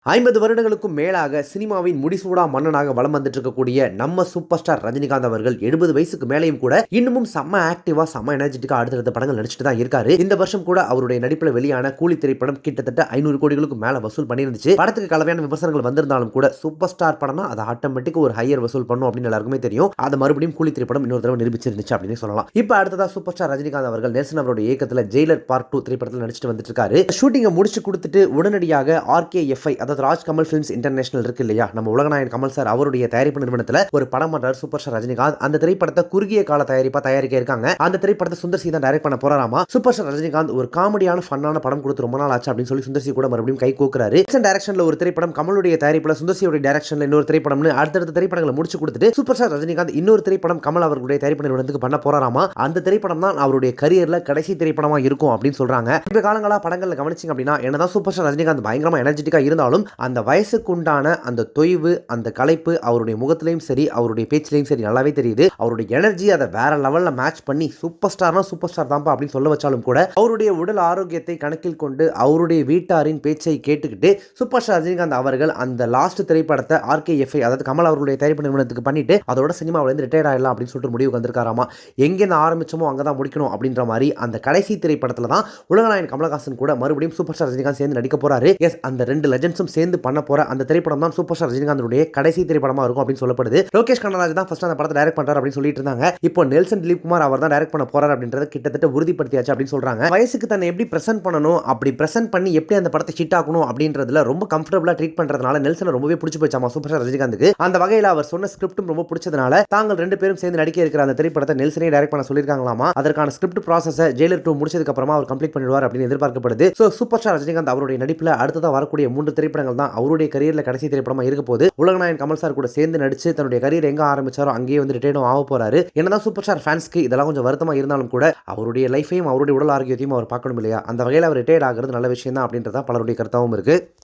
50 வருடங்களுக்கும் மேலாக சினிமாவின் முடிசூடா மன்னனாக வலம் வந்துட்டு இருக்கக்கூடிய நம்ம சூப்பர் ஸ்டார் ரஜினிகாந்த் அவர்கள் 70 வயசுக்கு மேலேயும் கூட இன்னமும் செம்ம ஆக்டிவா செம்ம எனர்ஜெட்டிக்கா அடுத்தடுத்த படங்கள் நடிச்சுட்டு தான் இருக்காரு. இந்த வருஷம் கூட அவருடைய நடிப்புல வெளியான கூலி திரைப்படம் கிட்டத்தட்ட 500 கோடிகளுக்கு மேல வசூல் பண்ணிருந்துச்சு. படத்துக்கு கலவையான விமர்சனங்கள் வந்திருந்தாலும் கூட சூப்பர் ஸ்டார் படம்னா அது ஆட்டோமேட்டிக் ஒரு ஹையர் வசூல் பண்ணும் அப்படின்னு எல்லாருக்குமே தெரியும். அது மறுபடியும் கூலி திரைப்படம் இன்னொரு தடவை நிரூபிச்சிருந்துச்சு அப்படின்னு சொல்லலாம். இப்ப அடுத்ததா சூப்பர் ஸ்டார் ரஜினிகாந்த் அவர்கள் நெல்சன் அவருடைய இயக்கத்துல ஜெயிலர் பார்ட் 2 திரைப்படத்தில் நடிச்சிட்டு வந்துட்டு இருக்காரு. ஷூட்டிங்கை முடிச்சு கொடுத்துட்டு உடனடியாக RKFI அதாவது ராஜ் கமல் ஃபிலிம்ஸ் இன்டர்நேஷனல் இருக்கு இல்லையா, நம்ம உலகநாயகன் கமல் சார் அவருடைய தயாரிப்பு நிறுவனத்துல ஒரு படம் பண்றாரு சூப்பர் ஸ்டார் ரஜினிகாந்த். அந்த திரைப்படத்தை குறுகிய கால தயாரிக்க இருக்காங்க. அந்த திரைப்படத்தை சுந்தர் சி தான் டைரக்ட் பண்ண போறாராமா. சூப்பர் ஸ்டார் ரஜினிகாந்த் ஒரு காமெடியான ஃபன்னான படம் கொடுத்து ரொம்ப நாள் ஆச்சு அப்படின்னு சொல்லி சுந்தர் சி கூட மறுபடியும் கை கோக்குறாரு. டைரக்ஷன்ல ஒரு திரைப்படம், கமலுடைய தயாரிப்புல சுந்தர் சியோட டைரக்ஷன்ல இன்னொரு திரைப்படம்னு அடுத்தடுத்த திரைப்படங்களை முடிச்சு கொடுத்துட்டு சூப்பர் ஸ்டார் ரஜினிகாந்த் இன்னொரு திரைப்படம் கமல் அவர்களுடைய தயாரிப்பு நிறுவனத்துக்கு பண்ண போறாராமா. அந்த திரைப்படம் தான் அவருடைய கரியர்ல கடைசி திரைப்படமா இருக்கும் அப்படின்னு சொல்றாங்க. இப்ப காலங்களா படங்கள்ல கவனிச்சிங்க அப்படின்னா என்னதான் சூப்பர் ஸ்டார் ரஜினிகாந்த் பயங்கரமா எனர்ஜெட்டிக்கா இருந்தாலும் அந்த வயசுக்குண்டான அந்த தொய்வு, அந்த களைப்பு அவருடைய முகத்திலையும் சரி அவருடைய பேச்சிலையும் சரி நல்லாவே தெரியுது. அவருடைய எனர்ஜி அதை வேற லெவல்ல மேட்ச் பண்ணி சூப்பர் ஸ்டார்னா சூப்பர் ஸ்டார் தான்ப்பா அப்படின்னு சொல்ல வச்சாலும் கூட அவருடைய உடல் ஆரோக்கியத்தை கணக்கில் கொண்டு அவருடைய வீட்டாரின் பேச்சை கேட்டுக்கிட்டு சூப்பர் ஸ்டார் ரஜினிகாந்த் அவர்கள் அந்த லாஸ்ட் திரைப்படத்தை RKFI அதாவது கமல் அவர்களுடைய தயாரிப்பு நிறுவனத்துக்கு பண்ணிட்டு அதோட சினிமாவிலிருந்து ரிட்டையர் ஆயிடலாம் அப்படின்னு சொல்லிட்டு முடிவு வந்திருக்காராமா. எங்கேருந்து ஆரம்பிச்சோமோ அங்கதான் முடிக்கணும் அப்படின்ற மாதிரி அந்த கடைசி திரைப்படத்துல தான் உலகநாயகன் கமலஹாசன் கூட மறுபடியும் சூப்பர் ஸ்டார் ரஜினிகாந்த் சேர்ந்து நடிக்க போறாரு. எஸ், அந்த ரெண்டு லெஜெண்ட்ஸும் சேர்ந்து பண்ண போற அந்த திரைப்படம் தான் சூப்பர் ஸ்டார் ரஜினிகாந்துடைய கடைசி திரைப்படமா இருக்கும் அப்படின்னு சொல்லப்படுது. லோகேஷ் கனகராஜ் தான் ஃபர்ஸ்ட் அந்த படத்தை டைரக்ட் பண்றாரு அப்படின்னு சொல்லிட்டு இருந்தாங்க. இப்போ நெல்சன் திலீப் குமார் அவர் தான் டைரக்ட் பண்ண போறாரு அப்படின்றத கிட்டத்தட்ட உறுதிப்படுத்தியாச்சு அப்படின்னு சொல்றாங்க. வயசுக்கு தன்னை எப்படி பிரசன்ட் பண்ணணும், அப்படி பிரசன்ட் பண்ணி எப்படி அந்த படத்தை ஹிட் ஆகணும் அப்படின்றதுல ரொம்ப கம்ஃபர்டபுளா ட்ரீட் பண்றதுனால நெல்சன் ரொம்பவே பிடிச்சு போச்சாமா சூப்பர் ஸ்டார் ரஜினிகாந்துக்கு. அந்த வகையில் அவர் சொன்ன ஸ்கிரிப்டும் ரொம்ப பிடிச்சதுனால தாங்கள் ரெண்டு பேரும் சேர்ந்து நடிக்க இருக்கிற அந்த திரைப்படத்தை நெல்சனே டைரக்ட் பண்ண சொல்லியிருக்காங்களாமா. அதற்கான ஸ்கிரிப்ட் ப்ராசஸை ஜெயிலர் 2 முடிச்சதுக்கு அப்புறமா அவர் கம்ப்ளீட் பண்ணிடுவார் அப்படின்னு எதிர்பார்க்கப்படுது. சோ சூப்பர் ஸ்டார் ரஜினிகாந்த் அவருடைய நடிப்புல அடுத்ததா வரக்கூடிய 3 திரைப்படங்கள் தான் அவருடைய கரியர்ல கடைசி திரைப்படமா இருக்க போது. உலகநாயகன் கமல் சார் கூட சேர்ந்து நடிச்சு தன்னுடைய கரியர் எங்க ஆரம்பிச்சாரோ அங்கேயே வந்து ரிட்டையர்டும் ஆக போறாரு. என்னதான் சூப்பர் ஸ்டார் ஃபேன்ஸ்க்கு இதெல்லாம் கொஞ்சம் வருத்தமா இருந்தாலும் கூட அவருடைய லைஃபையும் அவருடைய உடல் ஆரோக்கியத்தையும் அவர் பார்க்கணும் இல்லையா, அந்த வகையில் அவர் ரிட்டையர்ட் ஆகிறது நல்ல விஷயம் தான் அப்படின்றத பலருடைய கருத்தாவும் இருக்கு.